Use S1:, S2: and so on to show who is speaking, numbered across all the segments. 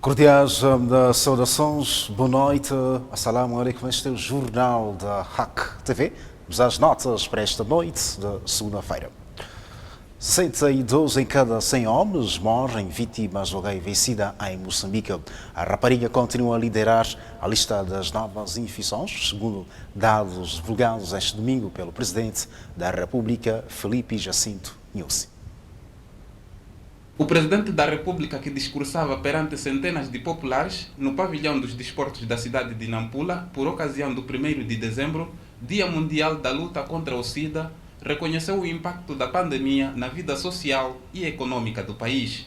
S1: Cordiais saudações, boa noite, assalamu alaikum. Este é o jornal da Hack TV. Vamos às notas para esta noite de segunda-feira. 102 em cada 100 homens morrem vítimas do HIV-Sida em Moçambique. A rapariga continua a liderar a lista das novas infecções, segundo dados divulgados este domingo pelo Presidente da República, Filipe Jacinto Nyusi.
S2: O Presidente da República, que discursava perante centenas de populares no pavilhão dos desportos da cidade de Nampula, por ocasião do 1º de dezembro, Dia Mundial da Luta contra o SIDA, reconheceu o impacto da pandemia na vida social e econômica do país.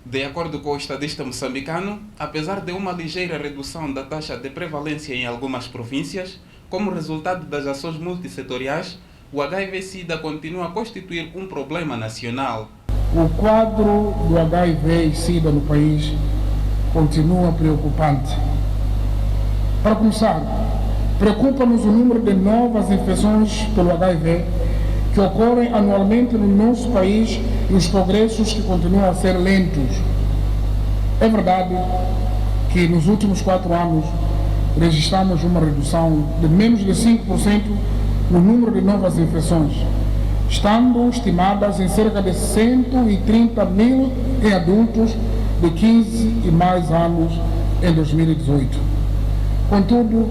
S2: De acordo com o estadista moçambicano, apesar de uma ligeira redução da taxa de prevalência em algumas províncias, como resultado das ações multissetoriais, o HIV-Sida continua a constituir um problema nacional.
S3: O quadro do HIV e SIDA no país continua preocupante. Para começar, preocupa-nos o número de novas infecções pelo HIV que ocorrem anualmente no nosso país e os progressos que continuam a ser lentos. É verdade que nos últimos 4 anos registramos uma redução de menos de 5% no número de novas infecções, estando estimadas em cerca de 130 mil em adultos de 15 e mais anos em 2018. Contudo,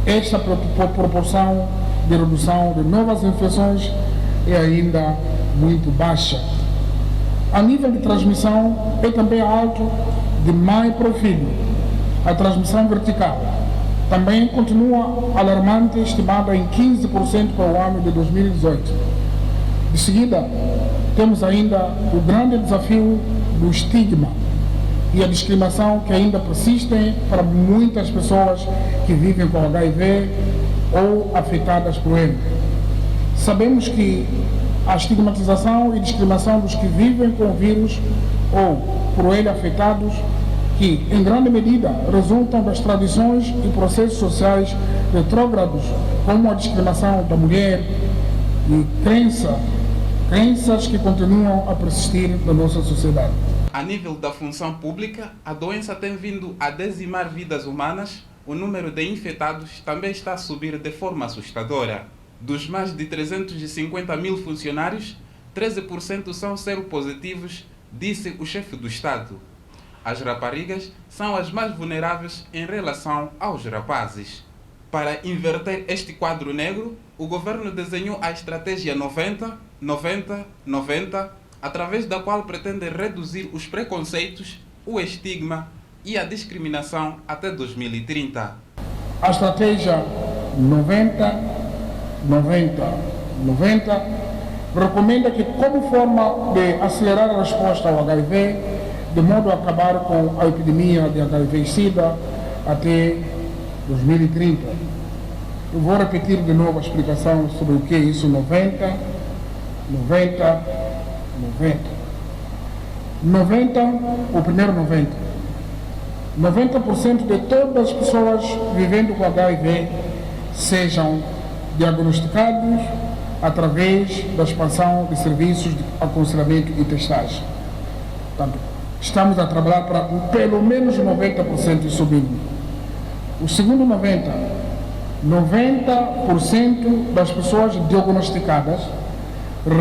S3: esta proporção de redução de novas infecções é ainda muito baixa. A nível de transmissão é também alto de mãe para o filho. A transmissão vertical também continua alarmante, estimada em 15% para o ano de 2018. De seguida, temos ainda o grande desafio do estigma e a discriminação que ainda persistem para muitas pessoas que vivem com HIV ou afetadas por ele. Sabemos que a estigmatização e discriminação dos que vivem com o vírus ou por ele afetados, que em grande medida resultam das tradições e processos sociais retrógrados, como a discriminação da mulher e crenças que continuam a persistir na nossa sociedade.
S2: A nível da função pública, a doença tem vindo a dizimar vidas humanas. O número de infectados também está a subir de forma assustadora. Dos mais de 350 mil funcionários, 13% são seropositivos, disse o chefe do Estado. As raparigas são as mais vulneráveis em relação aos rapazes. Para inverter este quadro negro, o governo desenhou a estratégia 90-90-90, através da qual pretende reduzir os preconceitos, o estigma e a discriminação até 2030.
S3: A estratégia 90-90-90 recomenda que, como forma de acelerar a resposta ao HIV, de modo a acabar com a epidemia de HIV e SIDA até 2030. Eu vou repetir de novo a explicação sobre o que é isso 90, 90, o primeiro 90% de todas as pessoas vivendo com HIV sejam diagnosticados através da expansão de serviços de aconselhamento e testagem. Portanto, estamos a trabalhar para pelo menos 90% subindo. O segundo 90% das pessoas diagnosticadas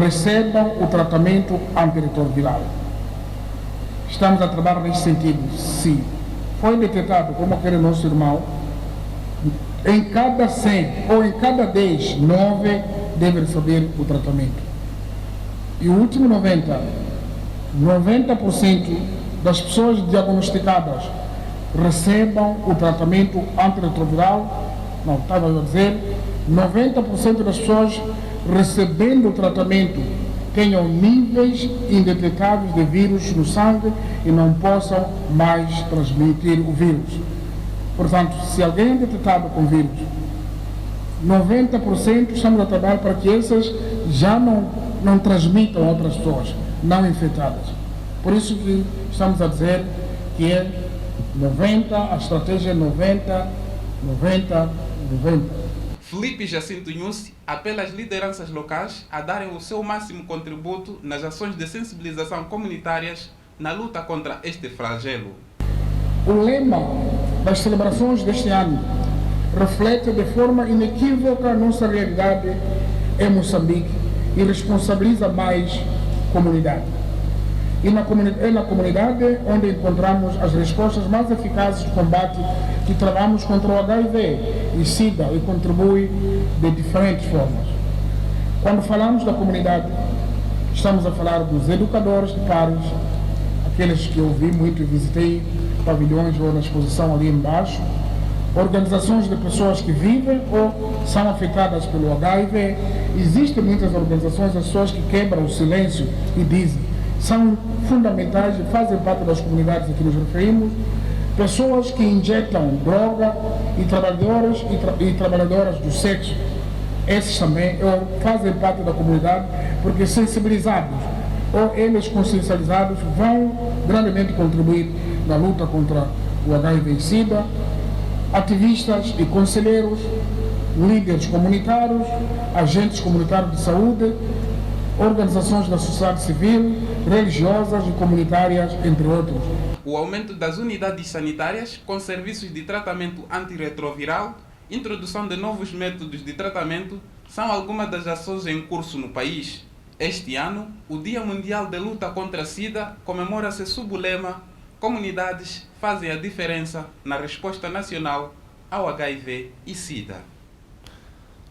S3: recebam o tratamento antirretroviral. Estamos a trabalhar nesse sentido. Se foi detectado como aquele nosso irmão, em cada 100 ou em cada 10, 9 devem receber o tratamento. E o último 90% das pessoas diagnosticadas recebam o tratamento antirretroviral. Não, estava a dizer, 90% das pessoas recebendo o tratamento tenham níveis indetectáveis de vírus no sangue e não possam mais transmitir o vírus. Portanto, se alguém é detectado com vírus, 90% estamos a trabalhar para que essas já não transmitam a outras pessoas não infectadas. Por isso que estamos a dizer que é 90, a estratégia 90.
S2: Filipe Jacinto Nyusi apela às lideranças locais a darem o seu máximo contributo nas ações de sensibilização comunitárias na luta contra este flagelo.
S3: O lema das celebrações deste ano reflete de forma inequívoca a nossa realidade em Moçambique e responsabiliza mais a comunidade. É na comunidade onde encontramos as respostas mais eficazes de combate que travamos contra o HIV e SIDA e contribui de diferentes formas. Quando falamos da comunidade, estamos a falar dos educadores de pares, aqueles que eu vi muito e visitei pavilhões ou na exposição ali embaixo, organizações de pessoas que vivem ou são afetadas pelo HIV. Existem muitas organizações, as pessoas que quebram o silêncio e dizem, são fundamentais e fazem parte das comunidades a que nos referimos, pessoas que injetam droga e trabalhadoras do sexo. Esses também fazem parte da comunidade porque sensibilizados ou eles consciencializados vão grandemente contribuir na luta contra o HIV e SIDA. Ativistas e conselheiros, líderes comunitários, agentes comunitários de saúde, organizações da sociedade civil, religiosas e comunitárias, entre outros.
S2: O aumento das unidades sanitárias com serviços de tratamento antirretroviral, introdução de novos métodos de tratamento são algumas das ações em curso no país. Este ano, o Dia Mundial de Luta contra a SIDA comemora-se sob o lema Comunidades fazem a diferença na resposta nacional ao HIV e SIDA.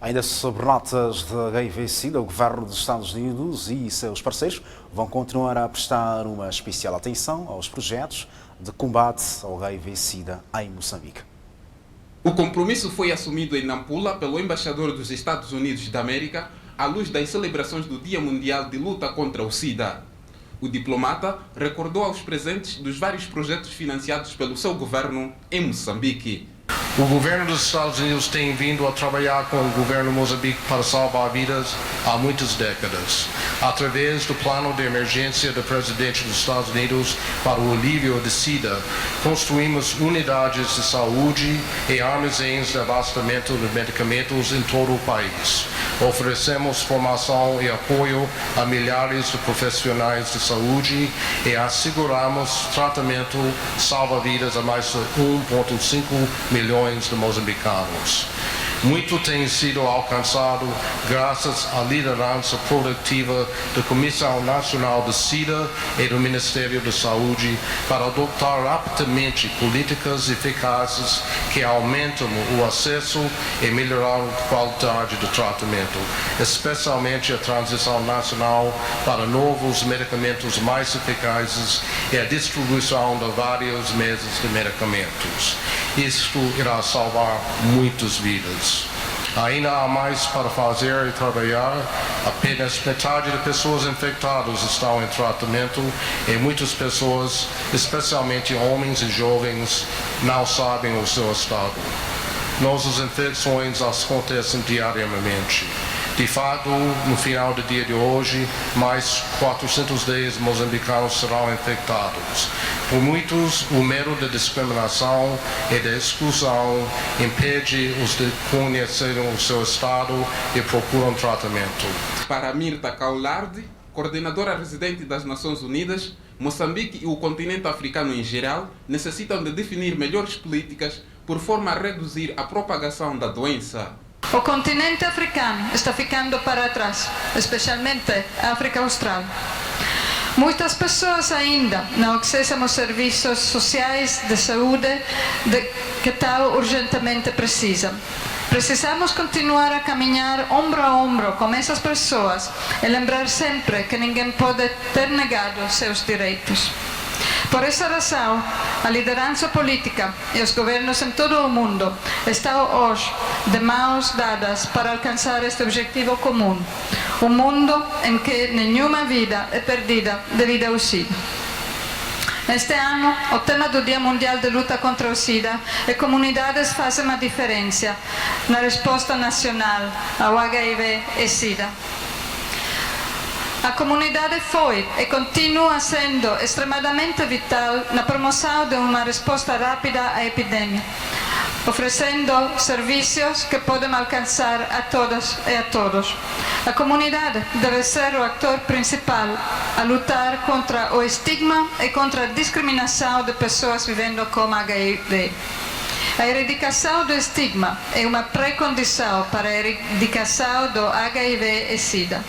S1: Ainda sobre notas de HIV e SIDA, o governo dos Estados Unidos e seus parceiros vão continuar a prestar uma especial atenção aos projetos de combate ao HIV e SIDA em Moçambique.
S2: O compromisso foi assumido em Nampula pelo embaixador dos Estados Unidos da América à luz das celebrações do Dia Mundial de Luta contra o SIDA. O diplomata recordou aos presentes dos vários projetos financiados pelo seu governo em Moçambique.
S4: O governo dos Estados Unidos tem vindo a trabalhar com o governo de Moçambique para salvar vidas há muitas décadas. Através do plano de emergência do presidente dos Estados Unidos para o alívio de SIDA, construímos unidades de saúde e armazéns de abastecimento de medicamentos em todo o país. Oferecemos formação e apoio a milhares de profissionais de saúde e asseguramos tratamento salva-vidas a mais de 1,5 milhões de moçambicanos. Muito tem sido alcançado graças à liderança produtiva da Comissão Nacional de SIDA e do Ministério da Saúde para adotar rapidamente políticas eficazes que aumentam o acesso e melhoram a qualidade do tratamento, especialmente a transição nacional para novos medicamentos mais eficazes e a distribuição de vários meses de medicamentos. Isto irá salvar muitas vidas. Ainda há mais para fazer e trabalhar. Apenas metade de pessoas infectadas estão em tratamento e muitas pessoas, especialmente homens e jovens, não sabem o seu estado. Nossas infecções acontecem diariamente. De fato, no final do dia de hoje, mais 410 moçambicanos serão infectados. Por muitos, o medo da discriminação e da exclusão impede-os de conhecerem o seu estado e procuram tratamento.
S2: Para Mirta Kaulardi, coordenadora residente das Nações Unidas, Moçambique e o continente africano em geral necessitam de definir melhores políticas por forma a reduzir a propagação da doença.
S5: O continente africano está ficando para trás, especialmente a África Austral. Muitas pessoas ainda não acessam os serviços sociais de saúde que tal urgentemente precisam. Precisamos continuar a caminhar ombro a ombro com essas pessoas e lembrar sempre que ninguém pode ter negado seus direitos. Por essa razão, a liderança política e os governos em todo o mundo estão hoje de mãos dadas para alcançar este objetivo comum. Um mundo em que nenhuma vida é perdida devido ao SIDA. Este ano, o tema do Dia Mundial de Luta contra o SIDA é Comunidades fazem a diferença na resposta nacional ao HIV e SIDA. A comunidade foi e continua sendo extremamente vital na promoção de uma resposta rápida à epidemia, oferecendo serviços que podem alcançar a todas e a todos. A comunidade deve ser o ator principal a lutar contra o estigma e contra a discriminação de pessoas vivendo com HIV. A erradicação do estigma é uma pré-condição para a erradicação do HIV e SIDA.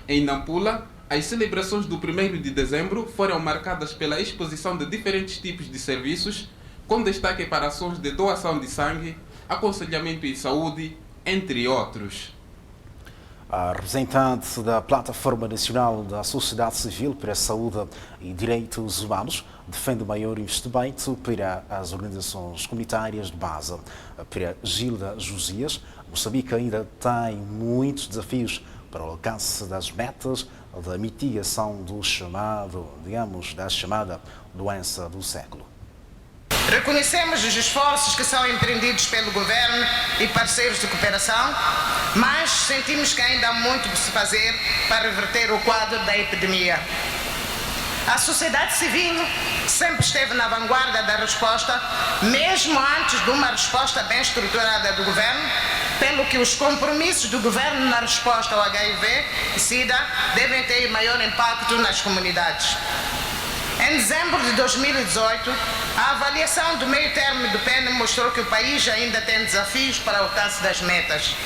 S2: Em Nampula, as celebrações do 1º de dezembro foram marcadas pela exposição de diferentes tipos de serviços, com destaque para ações de doação de sangue, aconselhamento em saúde, entre outros.
S1: A representante da Plataforma Nacional da Sociedade Civil para a Saúde e Direitos Humanos defende o maior investimento para as organizações comunitárias de base. Para Gilda Josias, Moçambique ainda tem muitos desafios para o alcance das metas da mitigação do da chamada doença do século.
S6: Reconhecemos os esforços que são empreendidos pelo governo e parceiros de cooperação, mas sentimos que ainda há muito por se fazer para reverter o quadro da epidemia. A sociedade civil sempre esteve na vanguarda da resposta, mesmo antes de uma resposta bem estruturada do governo, pelo que os compromissos do governo na resposta ao HIV e SIDA devem ter maior impacto nas comunidades. Em dezembro de 2018, a avaliação do meio termo do PN mostrou que o país ainda tem desafios para o alcance das metas.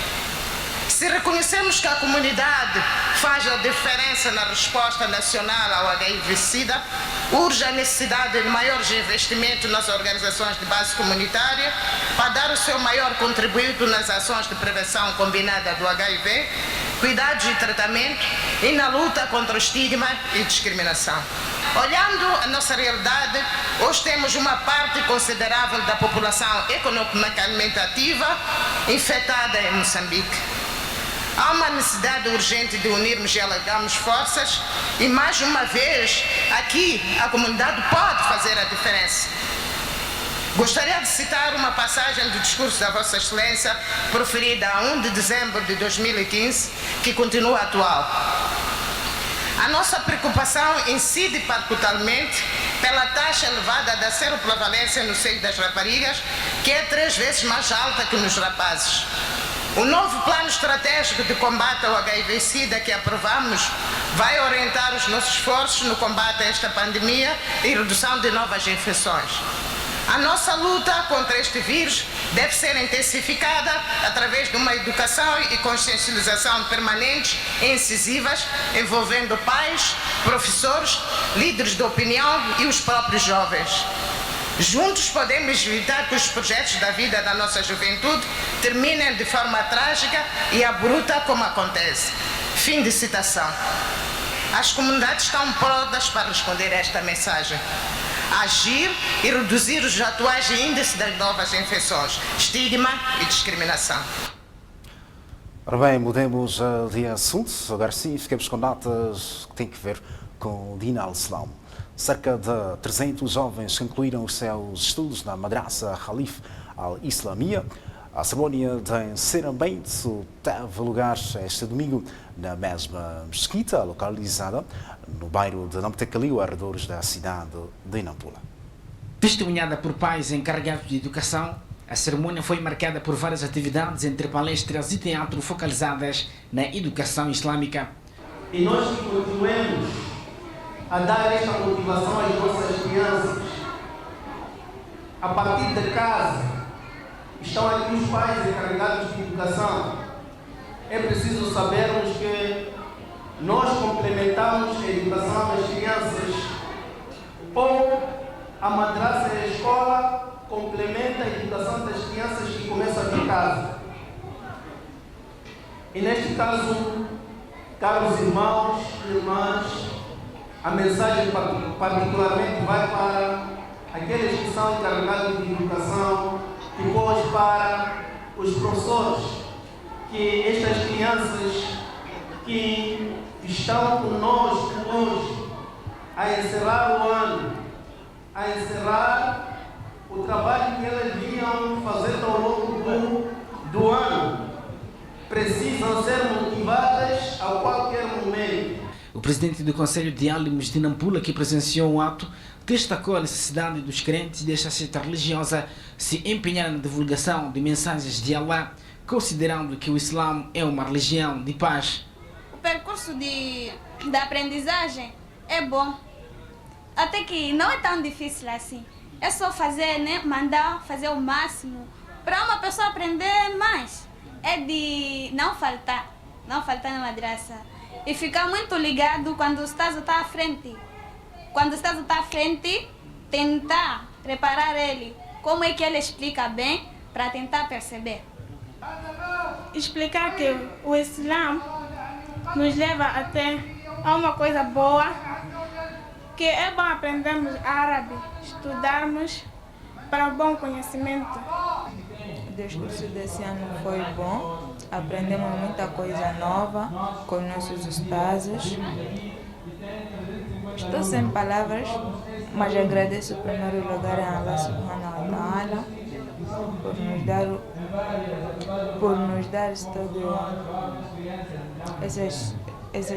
S6: Se reconhecemos que a comunidade faz a diferença na resposta nacional ao HIV-SIDA, urge a necessidade de maiores investimentos nas organizações de base comunitária para dar o seu maior contributo nas ações de prevenção combinada do HIV, cuidados e tratamento e na luta contra o estigma e discriminação. Olhando a nossa realidade, hoje temos uma parte considerável da população economicamente ativa infectada em Moçambique. Há uma necessidade urgente de unirmos e alargarmos forças e, mais uma vez, aqui a comunidade pode fazer a diferença. Gostaria de citar uma passagem do discurso da Vossa Excelência, proferida a 1 de dezembro de 2015, que continua atual. A nossa preocupação incide particularmente pela taxa elevada da seroprevalência no seio das raparigas, que é 3 vezes mais alta que nos rapazes. O novo plano estratégico de combate ao HIV-SIDA que aprovamos vai orientar os nossos esforços no combate a esta pandemia e redução de novas infecções. A nossa luta contra este vírus deve ser intensificada através de uma educação e consciencialização permanentes e incisivas, envolvendo pais, professores, líderes de opinião e os próprios jovens. Juntos podemos evitar que os projetos da vida da nossa juventude terminem de forma trágica e abrupta como acontece. Fim de citação. As comunidades estão prontas para responder a esta mensagem. Agir e reduzir os atuais índices das novas infecções, estigma e discriminação.
S1: Ora bem, mudemos de assunto. Agora sim, ficamos com datas que têm que ver com o Din al-Islam. Cerca de 300 jovens concluíram os seus estudos na Madrasa Khalif al-Islamia. A cerimónia de encerramento teve lugar este domingo na mesma mesquita, localizada no bairro de Namtecaliu, arredores da cidade de Nampula.
S7: Testemunhada por pais encarregados de educação, a cerimônia foi marcada por várias atividades entre palestras e teatro focalizadas na educação islâmica.
S8: E nós que continuemos a dar esta motivação às nossas crianças, a partir de casa, estão aqui os pais encarregados de educação. É preciso sabermos que nós complementamos a educação das crianças, ou a madrasa e a escola complementa a educação das crianças que começa de casa. E neste caso, caros irmãos e irmãs, a mensagem particularmente vai para aqueles que são encarregados de educação, depois para os professores, que estas crianças que estão conosco hoje a encerrar o ano, a encerrar o trabalho que elas vinham fazendo ao longo do ano, precisam ser motivadas a qualquer momento.
S7: O presidente do Conselho de Álimos de Nampula, que presenciou o ato, destacou a necessidade dos crentes desta seita religiosa se empenhar na divulgação de mensagens de Allah, considerando que o Islã é uma religião de paz.
S9: percurso da aprendizagem é bom. Até que não é tão difícil assim. É só fazer, né? Mandar fazer o máximo para uma pessoa aprender mais. É de não faltar na madraça. E ficar muito ligado quando o Estado está à frente. Quando o Estado está à frente, tentar preparar ele. Como é que ele explica bem para tentar perceber.
S10: Explicar que o Islã nos leva até a uma coisa boa, que é bom aprendermos árabe, estudarmos para um bom conhecimento.
S11: O discurso desse ano foi bom, aprendemos muita coisa nova com nossos ustazes. Estou sem palavras, mas agradeço em primeiro lugar a Allah subhanahu wa ta'ala por nos dar essas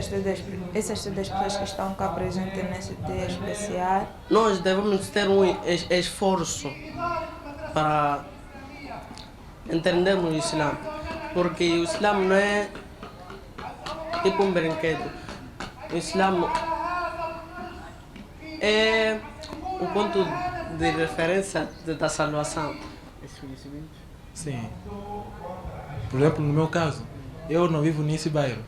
S11: todas as pessoas que estão cá presentes nesse dia especial.
S12: Nós devemos ter um esforço para entendermos o Islã, porque o Islã não é tipo um brinquedo. O Islã é um ponto de referência da salvação.
S13: Sim. Por exemplo, no meu caso, eu não vivo nesse bairro.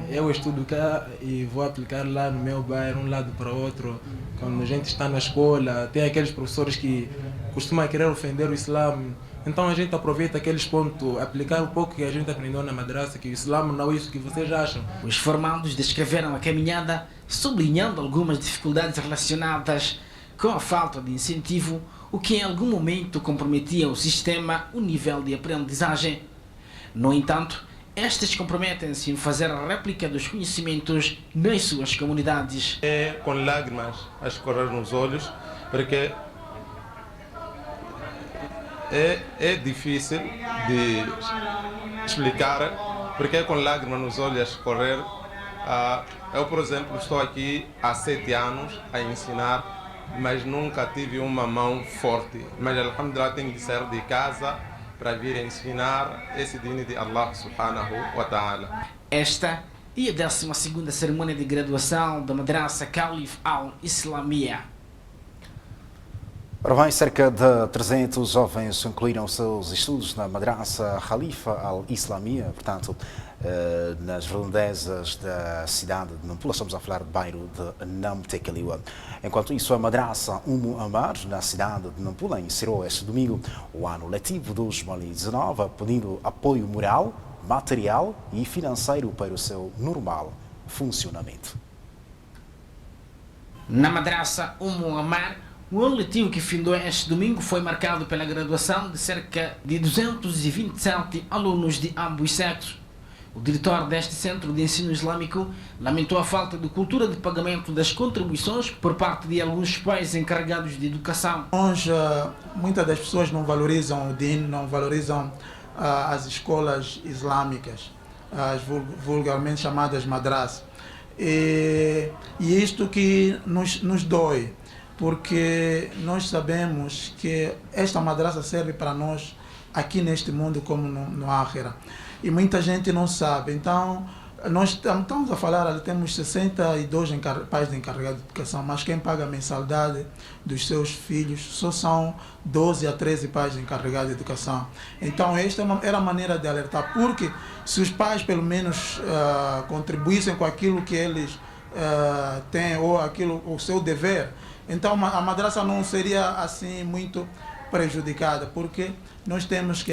S13: Eu estudo cá e vou aplicar lá no meu bairro, um lado para o outro. Quando a gente está na escola, tem aqueles professores que costumam querer ofender o Islã. Então a gente aproveita aqueles pontos, aplicar um pouco que a gente aprendeu na madraça, que o Islã não é isso que vocês acham.
S7: Os formandos descreveram a caminhada, sublinhando algumas dificuldades relacionadas com a falta de incentivo, o que em algum momento comprometia o sistema, o nível de aprendizagem. No entanto, estes comprometem-se em fazer a réplica dos conhecimentos nas suas comunidades.
S14: É com lágrimas a escorrer nos olhos, porque é difícil de explicar, porque é com lágrimas nos olhos a escorrer. Eu, por exemplo, estou aqui há 7 anos a ensinar, mas nunca tive uma mão forte. Mas, alhamdulillah, tenho de sair de casa para vir ensinar esse dino de Allah subhanahu wa ta'ala.
S7: Esta é a 12ª cerimônia de graduação da Madrasa Khalif al-Islamia.
S1: Ora bem, cerca de 300 jovens concluíram seus estudos na Madrasa Khalifa al-Islamia, portanto, nas redondezas da cidade de Nampula. Estamos a falar do bairro de Namtekeliwa. Enquanto isso, a Madrasa Amar, na cidade de Nampula, encerrou este domingo o ano letivo 2019, pedindo apoio moral, material e financeiro para o seu normal funcionamento.
S7: Na Madrasa Amar, o ano letivo que findou este domingo foi marcado pela graduação de cerca de 227 alunos de ambos sexos. O diretor deste centro de ensino islâmico lamentou a falta de cultura de pagamento das contribuições por parte de alguns pais encarregados de educação.
S3: Muitas das pessoas não valorizam o din, não valorizam as escolas islâmicas, as vulgarmente chamadas madras. E isto que nos dói, porque nós sabemos que esta madrasa serve para nós aqui neste mundo como no Ákhira. E muita gente não sabe. Então, nós estamos a falar, temos 62 pais encarregados de educação, mas quem paga a mensalidade dos seus filhos só são 12 a 13 pais encarregados de educação. Então, esta era a maneira de alertar, porque se os pais pelo menos contribuíssem com aquilo que eles têm, ou o seu dever, então a madrasa não seria assim muito prejudicada, porque nós temos que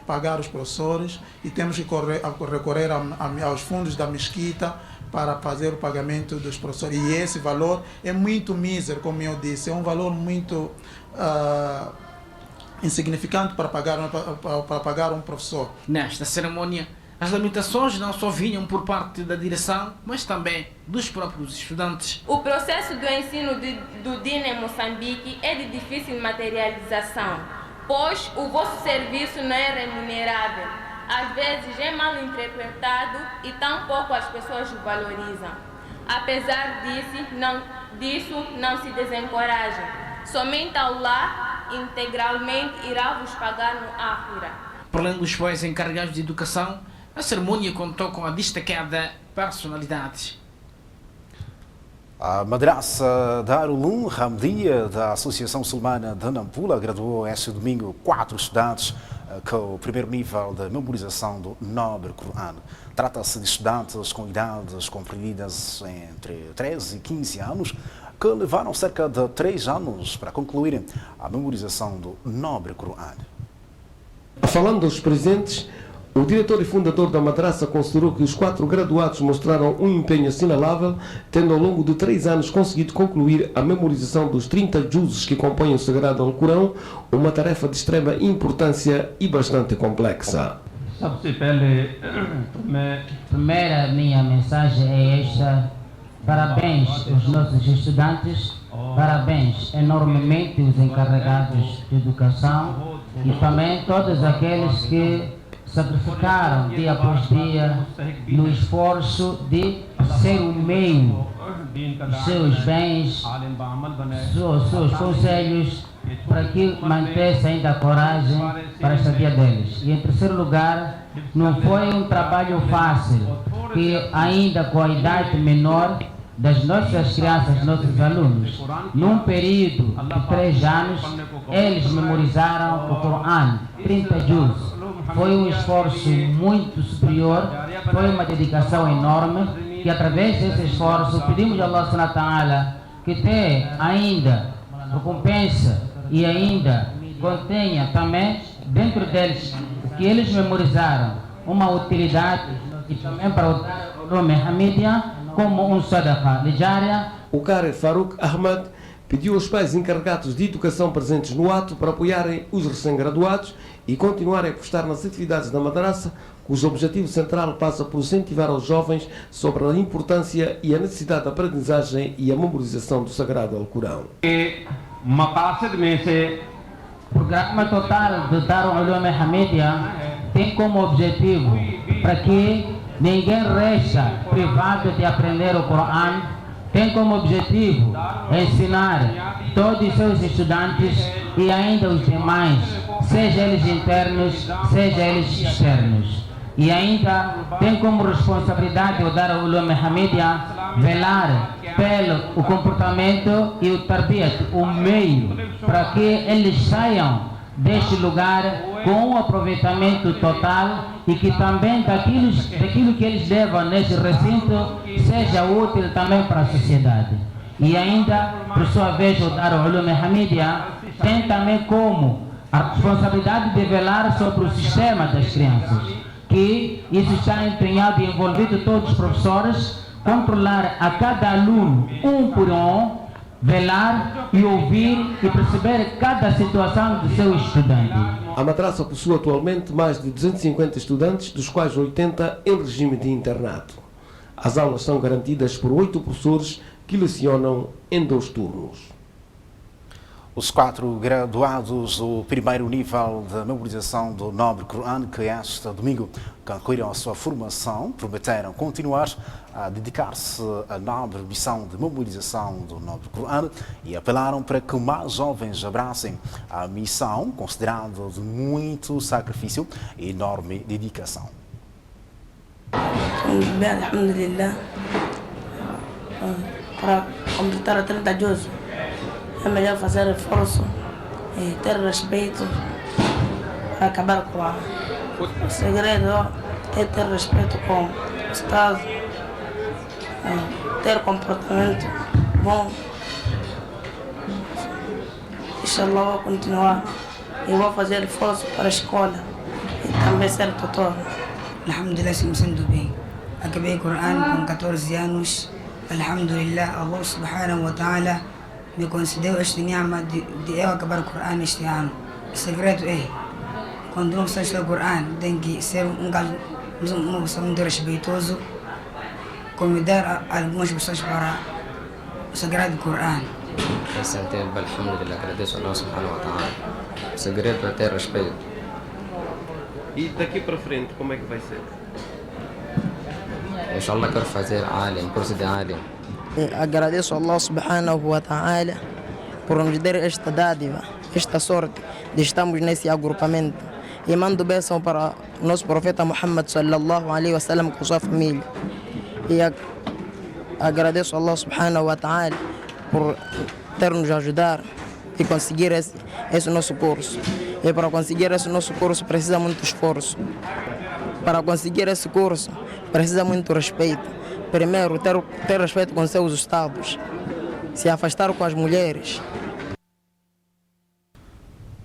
S3: pagar os professores e temos que recorrer aos fundos da mesquita para fazer o pagamento dos professores. E esse valor é muito mísero, como eu disse, é um valor muito insignificante para pagar um professor.
S7: Nesta cerimônia, as lamentações não só vinham por parte da direção, mas também dos próprios estudantes.
S15: O processo do ensino do DIN em Moçambique é de difícil materialização, pois o vosso serviço não é remunerado. Às vezes é mal interpretado e tampouco as pessoas o valorizam. Apesar disso não se desencorajam. Somente Allah integralmente irá vos pagar no Ákhira.
S7: Para além dos pais encarregados de educação, A cerimônia contou com a destacada personalidades.
S1: A Madrasa Darul Hamdia da Associação Muçulmana de Nampula graduou este domingo 4 estudantes com o primeiro nível de memorização do Nobre Coran. Trata-se de estudantes com idades compreendidas entre 13 e 15 anos que levaram cerca de 3 anos para concluírem a memorização do Nobre Coran.
S16: Falando aos presentes, o diretor e fundador da madraça considerou que os 4 graduados mostraram um empenho assinalável, tendo ao longo de 3 anos conseguido concluir a memorização dos 30 juzes que compõem o Sagrado Alcorão, uma tarefa de extrema importância e bastante complexa.
S17: Primeira minha mensagem é esta: parabéns aos nossos estudantes, parabéns enormemente aos encarregados de educação e também todos aqueles que sacrificaram dia após dia no esforço de ser o meio, seus bens, seus conselhos, para que mantesse ainda a coragem para a estadia deles. E em terceiro lugar, não foi um trabalho fácil, que ainda com a idade menor das nossas crianças, nossos alunos, num período de 3 anos, eles memorizaram o Coran, 30 juz. Foi um esforço muito superior, foi uma dedicação enorme, que através desse esforço pedimos a Allah Subhanahu wa Ta'ala que tenha ainda recompensa e ainda contenha também dentro deles que eles memorizaram uma utilidade e também para o nome Hamidia como um sadaqa diária.
S16: O Qari Farouk Ahmad pediu aos pais encarregados de educação presentes no ato para apoiarem os recém-graduados e continuarem a apostar nas atividades da madraça, cujo objetivo central passa por incentivar aos jovens sobre a importância e a necessidade da aprendizagem e a memorização do Sagrado Alcorão.
S17: O programa total de Darul Ulum Hamidia tem como objetivo para que ninguém resta privado de aprender o Coran. Tem como objetivo ensinar todos os seus estudantes e ainda os demais, seja eles internos, seja eles externos. E ainda tem como responsabilidade o Darul Ulum Hamidia velar pelo comportamento e o tarbiyat, o meio, para que eles saiam deste lugar com um aproveitamento total e que também daquilo que eles levam neste recinto seja útil também para a sociedade. E ainda, por sua vez, o Darul Ulum Hamidia tem também como a responsabilidade de velar sobre o sistema das crianças, que isso está empenhado e envolvido todos os professores, controlar a cada aluno um por um, velar e ouvir e perceber cada situação do seu estudante.
S16: A madraça possui atualmente mais de 250 estudantes, dos quais 80 em regime de internato. As aulas são garantidas por 8 professores que lecionam em 2 turnos.
S1: Os 4 graduados do primeiro nível de memorização do Nobre Coran, que este domingo concluíram a sua formação, prometeram continuar a dedicar-se à nobre missão de memorização do Nobre Coran e apelaram para que mais jovens abracem a missão, considerada de muito sacrifício e enorme dedicação.
S18: Bem, alhamdulillah, para completar a 30 juz, é melhor fazer esforço e ter respeito para acabar com o segredo é ter respeito com o Estado, ter comportamento bom. Inshallah, vou continuar e vou fazer esforço para a escola e também ser tutor.
S19: Alhamdulillah, estou me sentindo bem. Acabei o Coran com 14 anos. Alhamdulillah, Allah Subhanahu wa Ta'ala me concedeu este ni'ma de eu acabar o Coran este ano. O segredo é, quando uma pessoa estuda o Coran, tem que ser uma pessoa muito respeitoso, convidar algumas pessoas para o Sagrado Coran.
S20: Eu senti, alhamdulillah, agradeço a Allah Subhanahu wa Ta'ala. O segredo é ter respeito.
S21: E daqui para frente, como é que vai ser?
S20: Inshallah, quero fazer alim, curso de alim.
S22: Agradeço a Allah Subhanahu wa Ta'ala por nos dar esta dádiva, esta sorte de estarmos nesse agrupamento. e mando bênção para o nosso profeta Muhammad sallallahu alaihi wasallam com sua família. E agradeço a Allah subhanahu wa ta'ala por ter nos ajudar e conseguir esse nosso curso. E para conseguir esse nosso curso precisa muito esforço. Para conseguir esse curso precisa muito respeito. Primeiro, ter respeito com seus estados, se afastar com as mulheres.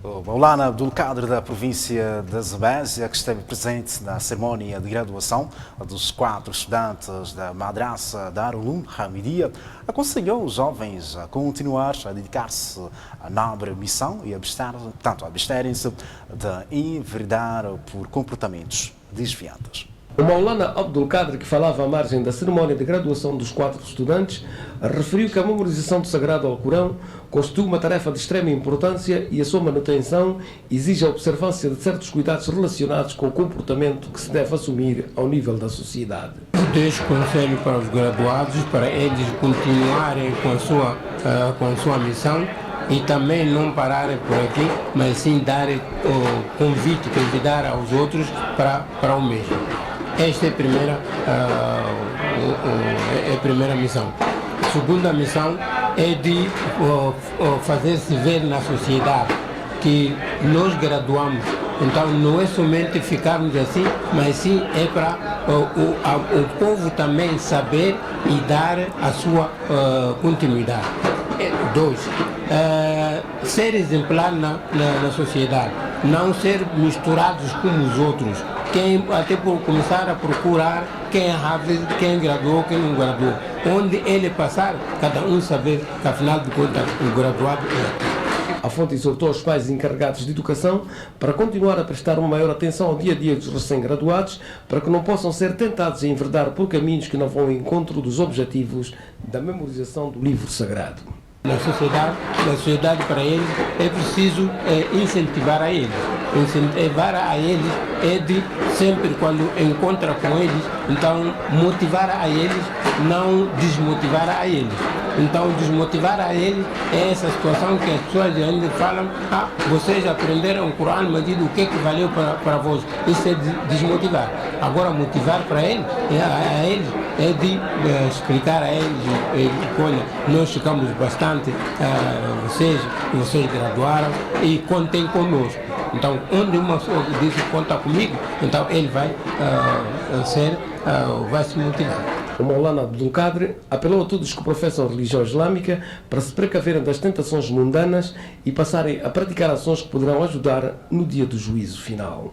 S1: O Maulana Abdul Qadir da província da Zambésia, que esteve presente na cerimónia de graduação dos 4 estudantes da Madrasa Darul Uloom Hamidia, aconselhou os jovens a continuar a dedicar-se à nobre missão e absterem-se de enveredar por comportamentos desviantes.
S16: O Maulana Abdul Qadir, que falava à margem da cerimónia de graduação dos 4 estudantes, referiu que a memorização do Sagrado Alcorão constitui uma tarefa de extrema importância e a sua manutenção exige a observância de certos cuidados relacionados com o comportamento que se deve assumir ao nível da sociedade.
S4: Deixo conselho para os graduados, para eles continuarem com a sua missão e também não pararem por aqui, mas sim darem o convite, convidar aos outros para o mesmo. Esta é a primeira missão. A segunda missão é de fazer-se ver na sociedade que nós graduamos. Então não é somente ficarmos assim, mas sim é para o povo também saber e dar a sua continuidade. 2. Ser exemplar na sociedade, não ser misturados com os outros. Até por começar a procurar quem graduou, quem não graduou. Onde ele passar, cada um saber que afinal de contas o graduado é.
S16: A fonte exortou os pais encarregados de educação para continuar a prestar uma maior atenção ao dia a dia dos recém-graduados, para que não possam ser tentados a enverdar por caminhos que não vão ao encontro dos objetivos da memorização do livro sagrado.
S4: Na sociedade para eles é preciso incentivar a eles. Incentivar a eles é de sempre quando encontra com eles, então motivar a eles, não desmotivar a eles. Então desmotivar a eles é essa situação que as pessoas ainda falam, vocês aprenderam o Corão, mas o que valeu para vós? Isso é desmotivar. Agora motivar para eles, a eles é de explicar a eles, olha, nós ficamos bastante, vocês graduaram e contem conosco. Então, onde uma pessoa diz conta comigo, então ele vai se motivar.
S16: O Maulana Abdul Qadir apelou a todos que professam a religião islâmica para se precaverem das tentações mundanas e passarem a praticar ações que poderão ajudar no dia do juízo final.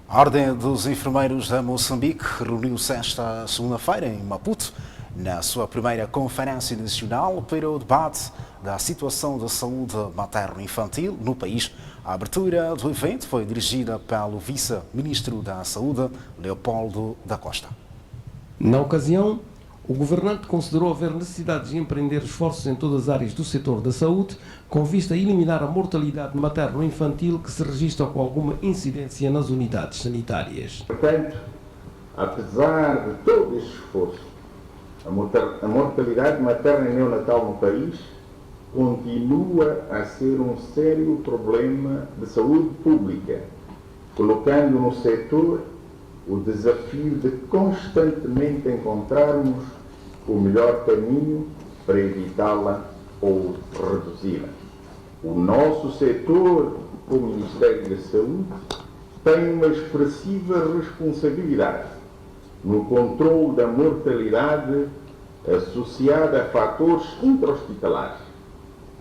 S1: A Ordem dos Enfermeiros de Moçambique reuniu-se esta segunda-feira em Maputo, na sua primeira Conferência Nacional para o debate da situação da saúde materno-infantil no país. A abertura do evento foi dirigida pelo Vice-Ministro da Saúde, Leopoldo da Costa.
S16: Na ocasião, o governante considerou haver necessidade de empreender esforços em todas as áreas do setor da saúde, com vista a eliminar a mortalidade materno-infantil que se registra com alguma incidência nas unidades sanitárias.
S5: Portanto, apesar de todo este esforço, a mortalidade materna e neonatal no país continua a ser um sério problema de saúde pública, colocando no setor o desafio de constantemente encontrarmos o melhor caminho para evitá-la ou reduzi-la. O nosso setor, o Ministério da Saúde, tem uma expressiva responsabilidade no controle da mortalidade associada a fatores intra-hospitalares,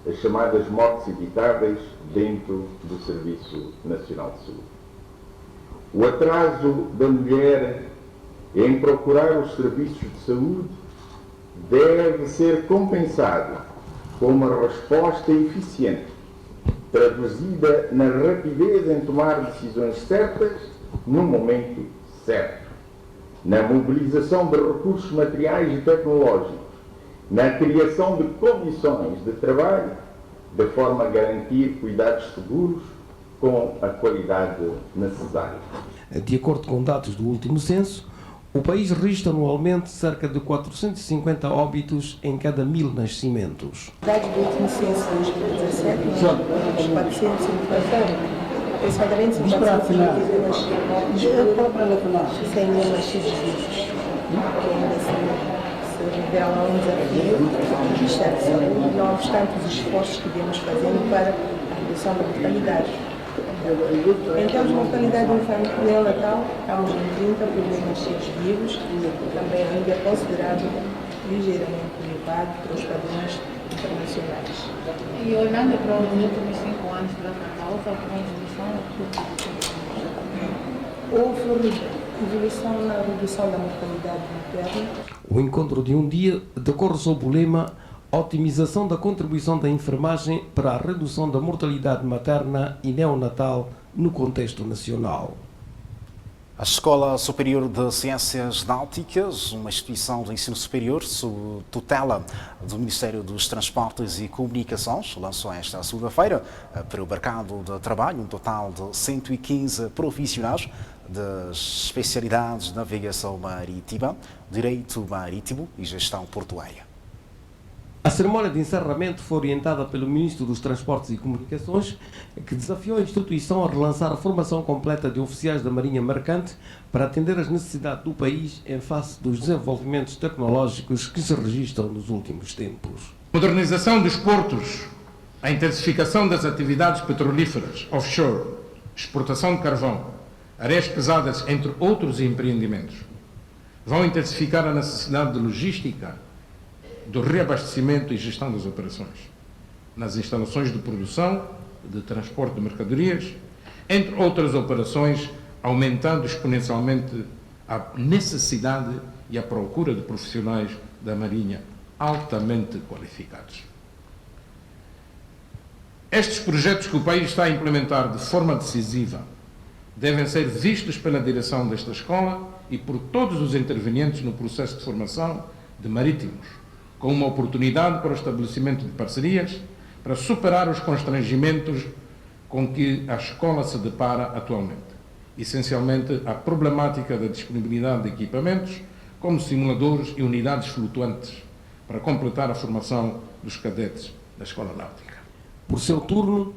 S5: as chamadas mortes evitáveis dentro do Serviço Nacional de Saúde. O atraso da mulher em procurar os serviços de saúde deve ser compensado com uma resposta eficiente, traduzida na rapidez em tomar decisões certas no momento certo, na mobilização de recursos materiais e tecnológicos, na criação de condições de trabalho, de forma a garantir cuidados seguros com a qualidade necessária.
S16: De acordo com dados do último censo, o país registra anualmente cerca de 450 óbitos em cada 1000 nascimentos.
S23: Dados do último censo de 2017, 450.
S2: Exatamente,
S6: Vamos para a final.
S2: Sem nenhuma X vídeos. Que ainda se revela um desafio do Ministério da Saúde, não obstante os esforços que viemos fazendo para a redução da mortalidade. Em termos de mortalidade infantil neonatal, estamos em 30 problemas X vivos, também ainda é considerado ligeiramente elevado para os padrões internacionais.
S6: E olhando para os últimos 5 anos para cá, houve alguma evolução?
S2: Houve evolução na redução da mortalidade materna.
S16: O encontro de um dia decorre sob o lema Otimização da contribuição da enfermagem para a redução da mortalidade materna e neonatal no contexto nacional.
S1: A Escola Superior de Ciências Náuticas, uma instituição de ensino superior sob tutela do Ministério dos Transportes e Comunicações, lançou esta segunda-feira para o mercado de trabalho um total de 115 profissionais das especialidades de navegação marítima, direito marítimo e gestão portuária.
S16: A cerimónia de encerramento foi orientada pelo Ministro dos Transportes e Comunicações, que desafiou a instituição a relançar a formação completa de oficiais da Marinha Mercante para atender às necessidades do país em face dos desenvolvimentos tecnológicos que se registram nos últimos tempos.
S3: Modernização dos portos, a intensificação das atividades petrolíferas, offshore, exportação de carvão, areias pesadas, entre outros empreendimentos, vão intensificar a necessidade de logística, do reabastecimento e gestão das operações, nas instalações de produção, de transporte de mercadorias, entre outras operações, aumentando exponencialmente a necessidade e a procura de profissionais da Marinha altamente qualificados. Estes projetos que o país está a implementar de forma decisiva devem ser vistos pela direção desta escola e por todos os intervenientes no processo de formação de marítimos, com uma oportunidade para o estabelecimento de parcerias para superar os constrangimentos com que a escola se depara atualmente, essencialmente a problemática da disponibilidade de equipamentos, como simuladores e unidades flutuantes, para completar a formação dos cadetes da Escola Náutica.
S16: Por seu turno,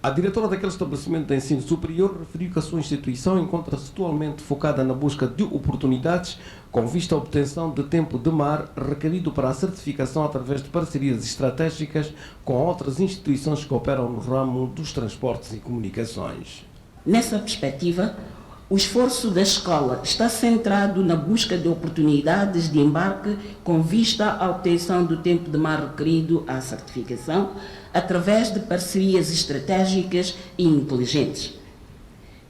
S16: a diretora daquele estabelecimento de ensino superior referiu que a sua instituição encontra-se atualmente focada na busca de oportunidades com vista à obtenção de tempo de mar requerido para a certificação através de parcerias estratégicas com outras instituições que operam no ramo dos transportes e comunicações.
S23: Nessa perspectiva, o esforço da escola está centrado na busca de oportunidades de embarque com vista à obtenção do tempo de mar requerido à certificação através de parcerias estratégicas e inteligentes.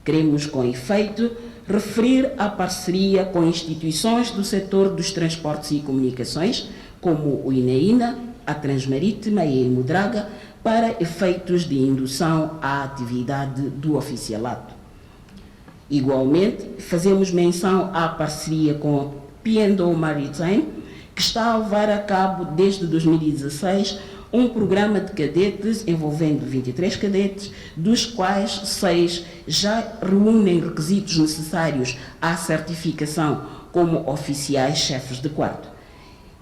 S23: Queremos, com efeito, referir a parceria com instituições do setor dos transportes e comunicações, como o INAINA, a Transmarítima e a Hemodraga, para efeitos de indução à atividade do oficialato. Igualmente, fazemos menção à parceria com a P&O Maritime, que está a levar a cabo desde 2016 um programa de cadetes envolvendo 23 cadetes, dos quais 6 já reúnem requisitos necessários à certificação como oficiais chefes de quarto.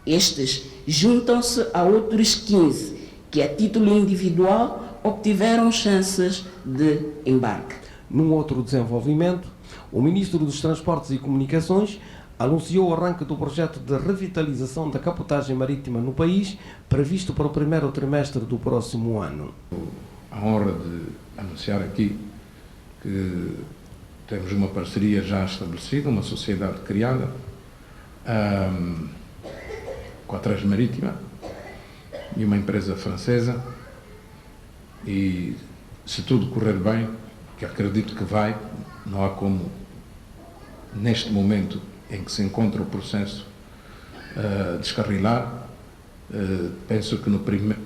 S23: Estes juntam-se a outros 15 que, a título individual, obtiveram chances de embarque.
S16: Num outro desenvolvimento, o Ministro dos Transportes e Comunicações anunciou o arranque do projeto de revitalização da cabotagem marítima no país, previsto para o primeiro trimestre do próximo ano.
S3: A honra de anunciar aqui que temos uma parceria já estabelecida, uma sociedade criada com a Transmarítima e uma empresa francesa, e se tudo correr bem, que acredito que vai, não há como, neste momento em que se encontra o processo, descarrilar. Penso que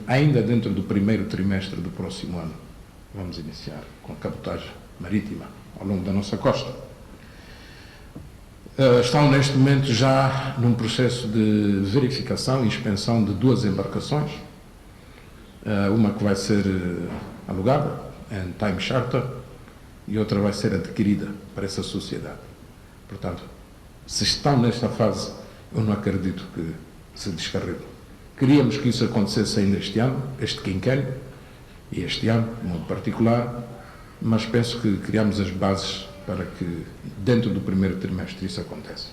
S3: ainda dentro do primeiro trimestre do próximo ano vamos iniciar com a cabotagem marítima ao longo da nossa costa. Estão neste momento já num processo de verificação e inspeção de 2 embarcações, uma que vai ser alugada em time charter e outra vai ser adquirida para essa sociedade. Portanto, se estão nesta fase, eu não acredito que se descarrilem. Queríamos que isso acontecesse ainda este ano, este quinquênio, e este ano, de modo particular, mas penso que criamos as bases para que dentro do primeiro trimestre isso aconteça.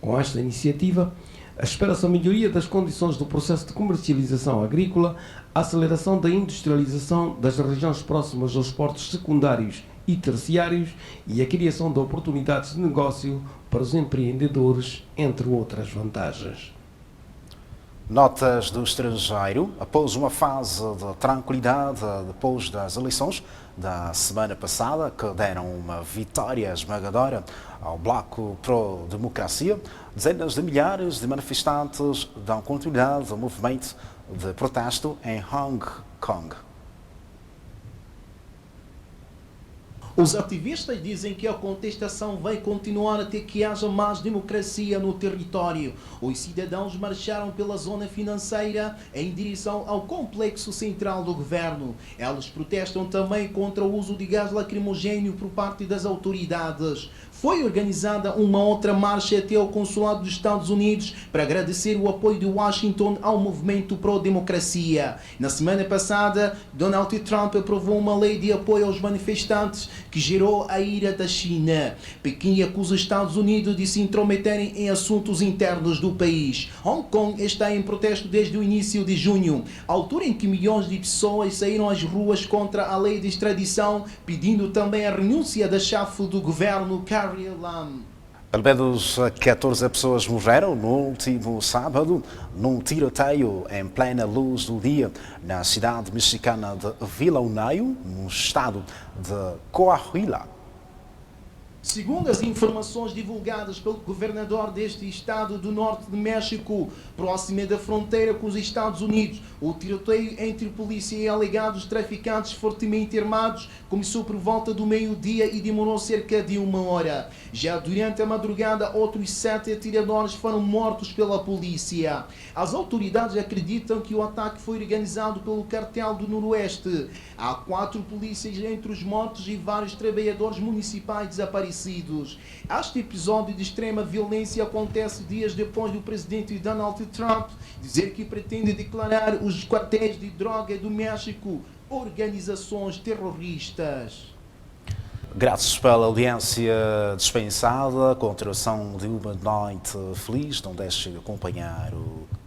S16: Com esta iniciativa, espera-se a melhoria das condições do processo de comercialização agrícola, a aceleração da industrialização das regiões próximas aos portos secundários e terciários e a criação de oportunidades de negócio para os empreendedores, entre outras vantagens.
S1: Notas do estrangeiro. Após uma fase de tranquilidade depois das eleições da semana passada, que deram uma vitória esmagadora ao Bloco Pro-Democracia, dezenas de milhares de manifestantes dão continuidade ao movimento de protesto em Hong Kong.
S8: Os ativistas dizem que a contestação vai continuar até que haja mais democracia no território. Os cidadãos marcharam pela zona financeira em direção ao complexo central do governo. Eles protestam também contra o uso de gás lacrimogéneo por parte das autoridades. Foi organizada uma outra marcha até ao consulado dos Estados Unidos para agradecer o apoio de Washington ao movimento pró-democracia. Na semana passada, Donald Trump aprovou uma lei de apoio aos manifestantes que gerou a ira da China. Pequim acusa os Estados Unidos de se intrometerem em assuntos internos do país. Hong Kong está em protesto desde o início de junho, altura em que milhões de pessoas saíram às ruas contra a lei de extradição, pedindo também a renúncia da chefe do governo, Carrie Lam.
S1: Pelo menos 14 pessoas morreram no último sábado num tiroteio em plena luz do dia na cidade mexicana de Vila Unayo, no estado de Coahuila.
S8: Segundo as informações divulgadas pelo governador deste estado do norte de México, próximo da fronteira com os Estados Unidos, o tiroteio entre polícia e alegados traficantes fortemente armados começou por volta do meio-dia e demorou cerca de 1 hora. Já durante a madrugada, outros 7 atiradores foram mortos pela polícia. As autoridades acreditam que o ataque foi organizado pelo Cartel do Noroeste. Há 4 polícias entre os mortos e vários trabalhadores municipais desaparecidos. Este episódio de extrema violência acontece dias depois do presidente Donald Trump dizer que pretende declarar os quartéis de droga do México organizações terroristas.
S1: Graças pela audiência dispensada, continuação de uma noite feliz. Não deixe de acompanhar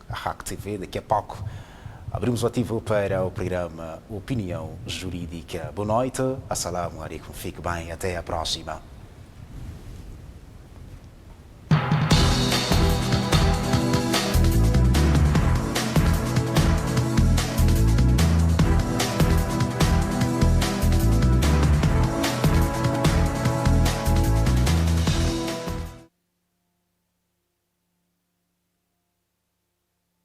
S1: a RAC TV. Daqui a pouco abrimos o ativo para o programa Opinião Jurídica. Boa noite, assalamu alaikum, fique bem, até a próxima.